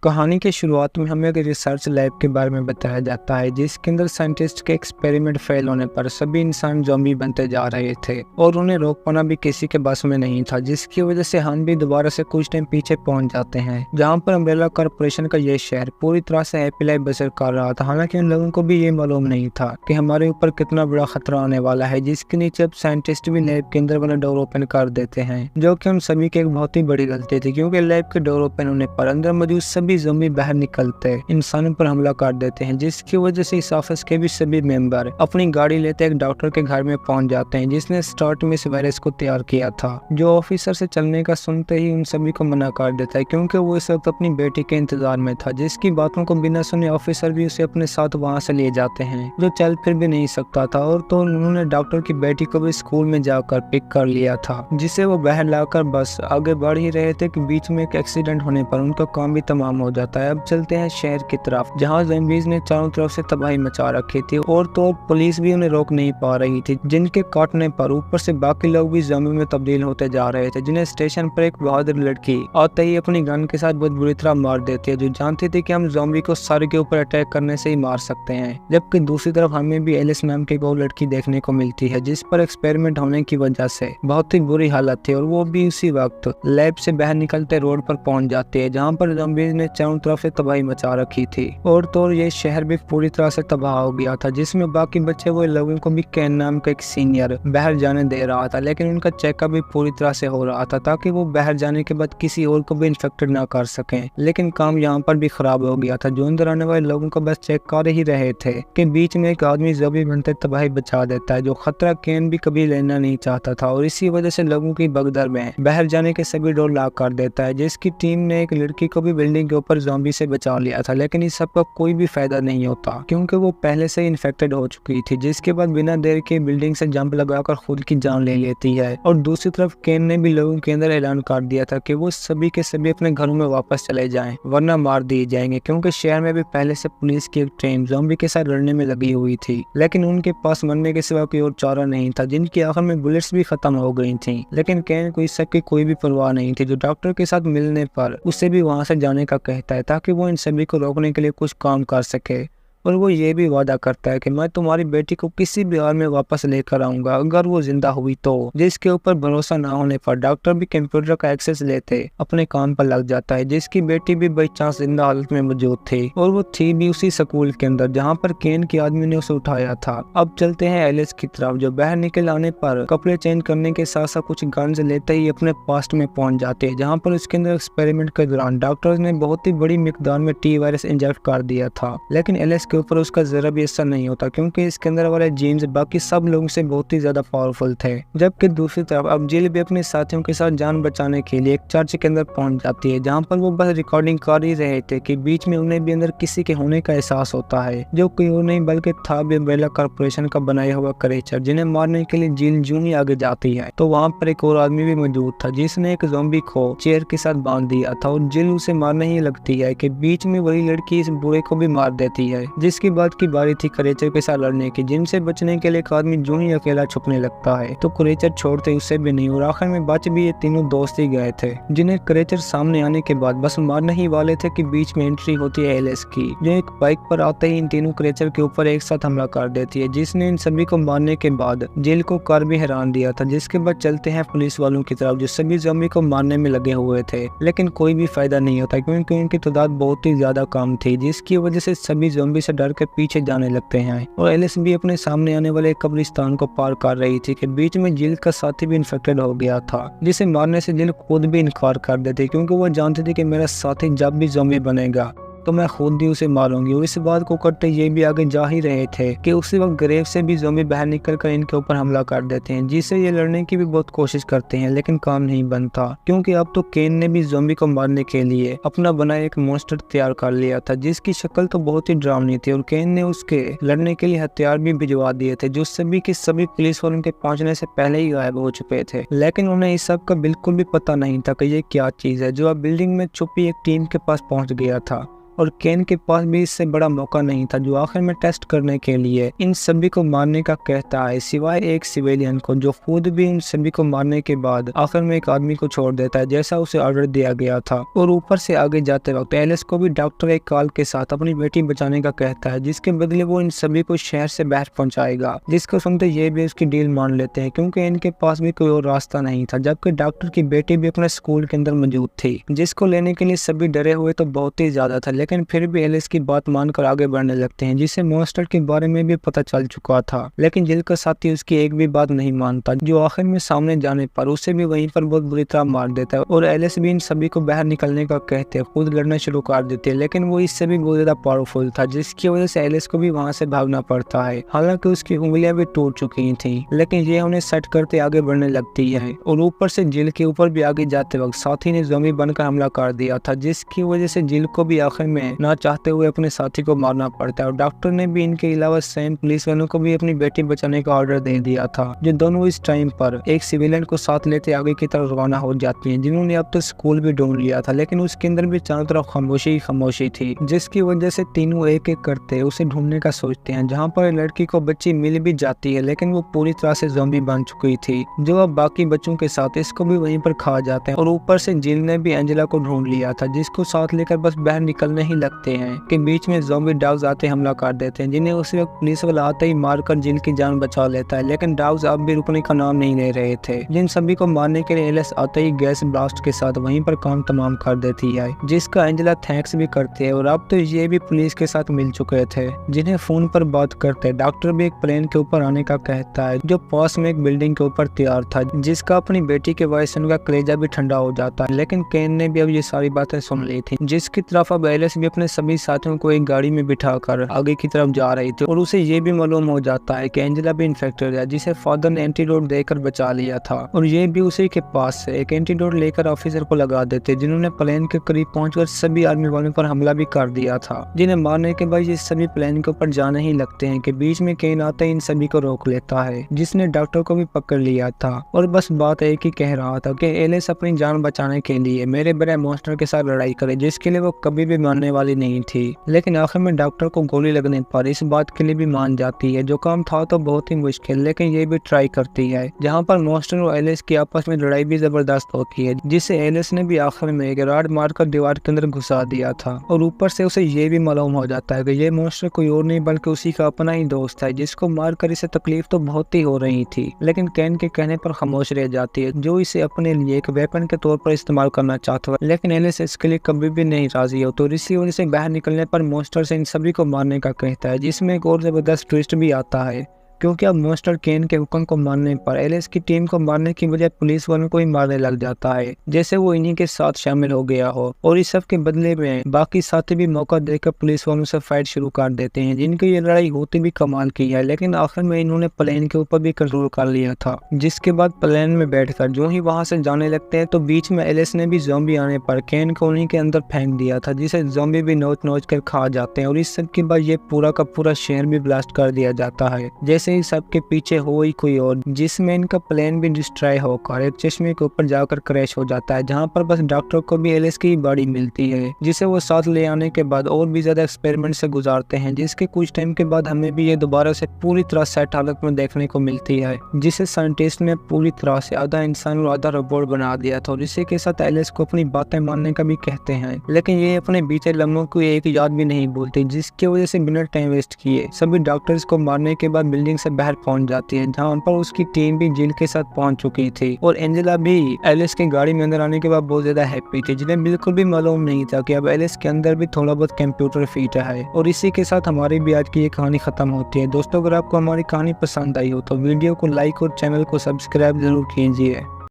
कहानी की शुरुआत में हमें एक रिसर्च लैब के बारे में बताया जाता है जिसके अंदर साइंटिस्ट के एक्सपेरिमेंट फेल होने पर सभी इंसान ज़ॉम्बी बनते जा रहे थे और उन्हें रोक पाना भी किसी के बस में नहीं था, जिसकी वजह से हम भी दोबारा से कुछ टाइम पीछे पहुंच जाते हैं जहां पर अम्ब्रेला कॉर्पोरेशन का ये शहर पूरी तरह से हैप्पी लाइफ बसर कर रहा था। हालांकि उन लोगों को भी ये मालूम नहीं था कि हमारे ऊपर कितना बड़ा खतरा आने वाला है, जिसके नीचे अब साइंटिस्ट भी लैब के अंदर वाला डोर ओपन कर देते हैं, जो कि हम सभी की एक बहुत ही बड़ी गलती थी क्योंकि लैब के डोर ओपन होने पर अंदर मौजूद सभी ज़ॉम्बी बाहर निकलते इंसानों पर हमला कर देते हैं, जिसकी वजह से इस ऑफिस के भी सभी मेंबर अपनी गाड़ी लेते एक डॉक्टर के घर में पहुंच जाते हैं जिसने स्टार्ट में इस वायरस को तैयार किया था। जो ऑफिसर से चलने का सुनते ही उन सभी को मना कर देता है क्योंकि वो इस वक्त अपनी बेटी के इंतजार में था, जिसकी बातों को बिना सुने ऑफिसर भी उसे अपने साथ वहाँ से ले जाते हैं, जो चल फिर भी नहीं सकता था। और तो उन्होंने डॉक्टर की बेटी को भी स्कूल में जाकर पिक कर लिया था, जिसे वो बाहर लाकर बस आगे बढ़ ही रहे थे कि बीच में एक एक्सीडेंट होने पर उनका काम भी तमाम हो जाता है। अब चलते हैं शहर की तरफ जहां ज़ॉम्बीज़ ने चारों तरफ से तबाही मचा रखी थी और तो पुलिस भी उन्हें रोक नहीं पा रही थी, जिनके काटने पर ऊपर से बाकी लोग भी ज़ॉम्बी में तब्दील होते जा रहे थे, जिन्हें स्टेशन पर एक बहादुर लड़की आते ही अपनी गन के साथ बहुत बुरी तरह मार देती है, जो जानती थी कि हम ज़ॉम्बी को सर के ऊपर अटैक करने से ही मार सकते हैं। जबकि दूसरी तरफ हमें भी एलिस नाम की वो लड़की देखने को मिलती है जिस पर एक्सपेरिमेंट होने की वजह से बहुत ही बुरी हालत थी और वो भी उसी वक्त लैब से बाहर निकलते रोड पर पहुंच जाती है जहाँ पर ज़ॉम्बीज़ ने चारों तरफ से तबाही मचा रखी थी। और तो ये शहर भी पूरी तरह से तबाह हो गया था, जिसमें बाकी बच्चे वो लोगों को भी कैन नाम का एक सीनियर बाहर जाने दे रहा था, लेकिन उनका चेकअप भी पूरी तरह से हो रहा था ताकि वो बाहर जाने के बाद किसी और को भी इन्फेक्टेड ना कर सकें। लेकिन काम यहाँ पर भी खराब हो गया था, जो अंदर आने वाले लोगों को बस चेक कर ही रहे थे कि बीच में एक आदमी ज़ॉम्बी बनते तबाही बचा देता है, जो खतरा कैन भी कभी लेना नहीं चाहता था और इसी वजह से लोगों की भगदड़ में बाहर जाने के सभी डोर लॉक कर देता है। जिसकी टीम ने एक लड़की को भी बिल्डिंग के ऊपर ज़ॉम्बी से बचा लिया था, लेकिन इस सब का कोई भी फायदा नहीं होता क्योंकि वो पहले से इन्फेक्टेड हो चुकी थी, जिसके बाद बिना देर के बिल्डिंग से जंप लगाकर खुद की जान ले लेती है। और दूसरी तरफ केन ने भी लोगों के अंदर ऐलान कर दिया था कि वो सभी के सभी अपने घरों में वापस चले जाएं वरना मार दिए जाएंगे, क्योंकि शहर में भी पहले से पुलिस की एक टीम ज़ॉम्बी के साथ लड़ने में लगी हुई थी, लेकिन उनके पास मरने के सिवा कोई और चारा नहीं था, जिनकी आखिर में बुलेट्स भी खत्म हो गई थी। लेकिन केन को इस सब की कोई भी परवाह नहीं थी, जो डॉक्टर के साथ मिलने पर उसे भी वहाँ से जाने का कहता है ताकि वो इन सभी को रोकने के लिए कुछ काम कर सके। और वो ये भी वादा करता है कि मैं तुम्हारी बेटी को किसी भी हाल में वापस लेकर आऊंगा अगर वो जिंदा हुई तो। जिसके ऊपर भरोसा ना होने पर डॉक्टर भी कंप्यूटर का एक्सेस लेते अपने काम पर लग जाता है, जिसकी बेटी भी बाई चांस जिंदा हालत में मौजूद थी और वो थी भी उसी स्कूल के अंदर जहाँ पर केन के आदमी ने उसे उठाया था। अब चलते हैं एलिस की तरफ, जो बाहर निकल आने पर कपड़े चेंज करने के साथ साथ कुछ गन्स लेते ही अपने पास्ट में पहुंच जाते हैं, जहाँ पर उसके अंदर एक्सपेरिमेंट के दौरान डॉक्टर्स ने बहुत ही बड़ी मिकदार में टी वायरस इंजेक्ट कर दिया था। लेकिन एलिस के ऊपर उसका जरा भी असर नहीं होता क्योंकि इसके अंदर वाले जीन्स बाकी सब लोगों से बहुत ही ज्यादा पावरफुल थे। जबकि दूसरी तरफ अब जिल भी अपने साथियों के साथ जान बचाने के लिए एक चर्च के अंदर पहुंच जाती है, जहां पर वो बस रिकॉर्डिंग कर ही रहे थे कि बीच में उन्हें भी अंदर किसी के होने का एहसास होता है, जो कोई और नहीं बल्कि था भी अम्ब्रेला कॉर्पोरेशन का बनाया हुआ क्रीचर, जिन्हें मारने के लिए जिल जूं ही आगे जाती है तो वहाँ पर एक और आदमी भी मौजूद था जिसने एक ज़ॉम्बी को चेयर के साथ बांध दिया था और जिल उसे मारने ही लगती है कि बीच में वही लड़की इस बुरे को भी मार देती है, जिसके बाद की बारी थी क्रीचर के साथ लड़ने की, जिनसे बचने के लिए एक आदमी जो ही अकेला छुपने लगता है तो क्रीचर छोड़ते उससे भी नहीं और आखिर में बच भी ये तीनों दोस्त ही गए थे, जिन्हें क्रीचर सामने आने के बाद बस मारने ही वाले थे कि बीच में एंट्री होती है एलिस की, जो एक बाइक पर आते ही इन तीनों क्रीचर के ऊपर एक साथ हमला कर देती है, जिसने इन सभी को मारने के बाद जेल को कर भी हैरान दिया था। जिसके बाद चलते हैं पुलिस वालों की तरफ, जो सभी ज़ॉम्बी को मारने में लगे हुए थे, लेकिन कोई भी फायदा नहीं होता क्योंकि उनकी तादाद बहुत ही ज्यादा कम थी, जिसकी वजह से सभी ज़ॉम्बी से डर के पीछे जाने लगते हैं। और एलिस भी अपने सामने आने वाले कब्रिस्तान को पार कर रही थी कि बीच में जिल का साथी भी इन्फेक्टेड हो गया था, जिसे मारने से जिल खुद भी इनकार कर देती क्योंकि वो जानती थी कि मेरा साथी जब भी ज़ॉम्बी बनेगा तो मैं खुद ही उसे मारूंगी। और इस बात को करते ये भी आगे जा ही रहे थे कि उसी वक्त ग्रेव से भी ज़ॉम्बी बाहर निकलकर इनके ऊपर हमला कर देते हैं, जिससे ये लड़ने की भी बहुत कोशिश करते हैं, लेकिन काम नहीं बनता क्योंकि अब तो केन ने भी ज़ॉम्बी को मारने के लिए अपना बनाया एक मॉन्स्टर तैयार कर लिया था, जिसकी शक्ल तो बहुत ही डरावनी थी और केन ने उसके लड़ने के लिए हथियार भी भिजवा दिए थे, जो सभी के सभी पुलिस वालों के पहुंचने से पहले ही गायब हो चुके थे। लेकिन उन्हें इस सब का बिल्कुल भी पता नहीं था कि ये क्या चीज है, जो अब बिल्डिंग में छुपी एक टीम के पास पहुंच गया था और केन के पास भी इससे बड़ा मौका नहीं था जो आखिर में टेस्ट करने के लिए इन सभी को मारने का कहता है, सिवाय एक सिविलियन को जो खुद भी इन सभी को मारने के बाद आखिर में एक आदमी को छोड़ देता है जैसा उसे ऑर्डर दिया गया था। और ऊपर से आगे जाते वक्त एलिस को भी डॉक्टर एक कॉल के साथ अपनी बेटी बचाने का कहता है, जिसके बदले वो इन सभी को शहर से बाहर पहुंचाएगा। जिसको सुनते ये भी उसकी डील मान लेते हैं क्योंकि इनके पास भी कोई और रास्ता नहीं था, जबकि डॉक्टर की बेटी भी अपने स्कूल के अंदर मौजूद थी, जिसको लेने के लिए सभी डरे हुए तो बहुत ही ज्यादा था। लेकिन फिर भी एलिस की बात मानकर आगे बढ़ने लगते हैं, जिसे मॉन्स्टर के बारे में भी पता चल चुका था। लेकिन जिल का साथी उसकी एक भी बात नहीं मानता, जो आखिर में सामने जाने पर उसे भी वहीं पर बहुत बुरी तरह मार देता है। और एलिस भी इन सभी को बाहर निकलने का कहते हैं, खुद लड़ना शुरू कर देते हैं। लेकिन वो इससे भी बहुत ज्यादा पावरफुल था, जिसकी वजह से एलिस को भी वहां से भागना पड़ता है। हालांकि उसकी उंगलियां भी टूट चुकी थी, लेकिन ये उन्हें सेट करते आगे बढ़ने लगती है। और ऊपर से जिल के ऊपर भी आगे जाते वक्त साथी ने ज़ॉम्बी बनकर हमला कर दिया था, जिसकी वजह से जिल को भी आखिर में ना चाहते हुए अपने साथी को मारना पड़ता है। और डॉक्टर ने भी इनके अलावा सेम पुलिस वालों को भी अपनी बेटी बचाने का ऑर्डर दे दिया था, जो दोनों इस टाइम पर एक सिविलियन को साथ लेते आगे की तरफ रवाना हो जाती हैं, जिन्होंने अब तो स्कूल भी ढूंढ लिया था। लेकिन उसके अंदर भी चारों तरफ खामोशी थी, जिसकी वजह से तीनों एक एक करते उसे ढूंढने का सोचते हैं। जहाँ पर लड़की को बच्ची मिल भी जाती है, लेकिन वो पूरी तरह से ज़ॉम्बी बन चुकी थी, जो अब बाकी बच्चों के साथ इसको भी वहीं पर खा जाते हैं। और ऊपर से जिल ने भी एंजेला को ढूंढ लिया था, जिसको साथ लेकर बस बाहर निकलने ही लगते हैं कि बीच में ज़ॉम्बी डॉग्स आते हमला कर देते हैं, जिन्हें उस वक्त पुलिस वाला आते ही मारकर जिल की जान बचा लेता है। लेकिन डॉग्स अब भी रुकने का नाम नहीं ले रहे थे। जिन सभी को मारने के लिए एलिस आते ही गैस ब्लास्ट के साथ वहीं पर काम तमाम कर देती है, जिसका एंजेला थैंक्स भी करती है। और अब तो ये भी पुलिस के साथ मिल चुके थे, जिन्हें फोन पर बात करते डॉक्टर भी एक प्लेन के ऊपर आने का कहता है, जो पास में एक बिल्डिंग के ऊपर तैयार था, जिसका अपनी बेटी के वजह से उनका कलेजा भी ठंडा हो जाता है। लेकिन केन ने भी अब ये सारी बातें सुन ली थी, जिसकी तरफ अब एलिस भी अपने सभी साथियों को एक गाड़ी में बिठाकर आगे की तरफ जा रही थी। और उसे ये भी मालूम हो जाता है कि एंजेला भी इन्फेक्टेड है, जिसे फादर ने एंटीडोट देकर बचा लिया था। और ये भी उसी के पास से एक एंटीडोट लेकर ऑफिसर को लगा देते, जिन्होंने प्लेन के करीब पहुंचकर सभी आर्मी वालों पर हमला भी कर दिया था, जिन्हें मारने के बाद ये सभी प्लेन के ऊपर जाने ही लगते हैं कि बीच में केन आते ही इन सभी को रोक लेता है, जिसने डॉक्टर को भी पकड़ लिया था। और बस बात एक ही कह रहा था कि एलिस अपनी जान बचाने के लिए मेरे बड़े मॉन्स्टर के साथ लड़ाई करे, जिसके लिए वो कभी भी मानने वाली नहीं थी। लेकिन आखिर में डॉक्टर को गोली लगने पर इस बात के लिए भी मान जाती है, जो काम था तो बहुत ही मुश्किल, लेकिन ये भी ट्राई करती है। जहाँ पर मॉन्स्टर और एलिस की आपस में लड़ाई भी जबरदस्त होती है, जिसे एलिस ने भी आखिर में एक रॉड मारकर दीवार के अंदर घुसा दिया था। और ऊपर से उसे ये भी मालूम हो जाता है कि ये मॉन्स्टर कोई और नहीं बल्कि उसी का अपना ही दोस्त है, जिसको मारकर इसे तकलीफ तो बहुत ही हो रही थी, लेकिन केन के कहने पर खामोश रह जाती है, जो इसे अपने लिए एक वेपन के तौर पर इस्तेमाल करना चाहता है। लेकिन एलिस इसके लिए कभी भी नहीं राजी हो, तो इसी वजह से बाहर निकलने पर मॉन्स्टर से इन सभी को मारने का कहता है, जिसमें एक और जबरदस्त ट्विस्ट भी आता है, क्योंकि अब मॉन्स्टर केन के हुक्म को मानने पर एलिस की टीम को मारने की बजाय पुलिस वालों को ही मारने लग जाता है, जैसे वो इन्हीं के साथ शामिल हो गया हो। और इस सब के बदले में बाकी साथी भी मौका देकर पुलिस वालों से फाइट शुरू कर देते हैं, जिनकी ये लड़ाई होती भी कमाल की है। लेकिन आखिर में इन्होंने प्लेन के ऊपर भी कंट्रोल कर लिया था, जिसके बाद प्लेन में बैठकर जो ही वहां से जाने लगते हैं तो बीच में एलिस ने भी ज़ॉम्बी आने पर केन को उन्हीं के अंदर फेंक दिया था, जिसे ज़ॉम्बी भी नोच नोच कर खा जाते हैं। और इस सब के बाद ये पूरा का पूरा शहर भी ब्लास्ट कर दिया जाता है, जैसे ही सबके पीछे हो ही कोई और, जिसमें इनका प्लेन भी डिस्ट्रॉय होकर एक चश्मे के ऊपर जाकर क्रैश हो जाता है, जहां पर बस डॉक्टर को भी एलिस की बॉडी मिलती है, जिसे वो साथ ले आने के बाद और भी ज्यादा एक्सपेरिमेंट से गुजारते हैं, जिसके कुछ टाइम के बाद हमें भी ये दोबारा से पूरी तरह सेट हालत में देखने को मिलती है, जिसे साइंटिस्ट ने पूरी तरह से आधा इंसान और आधा रोबोट बना दिया था। और इसी के साथ एलिस को अपनी बातें मानने का भी कहते हैं, लेकिन ये अपने बीते लम्हों को एक याद भी नहीं भूलती, जिसकी वजह से बिना टाइम वेस्ट किए सभी डॉक्टर्स को मारने के बाद बिल्डिंग से बाहर पहुंच जाती है, जहां पर उसकी टीम भी जिल के साथ पहुंच चुकी थी। और एंजेला भी एलिस की गाड़ी में अंदर आने के बाद बहुत ज्यादा हैप्पी थी, जिन्हें बिल्कुल भी मालूम नहीं था कि अब एलिस के अंदर भी थोड़ा बहुत कंप्यूटर फीट है। और इसी के साथ हमारी भी आज की ये कहानी खत्म होती है। दोस्तों, अगर आपको हमारी कहानी पसंद आई हो तो वीडियो को लाइक और चैनल को सब्सक्राइब जरूर कीजिए।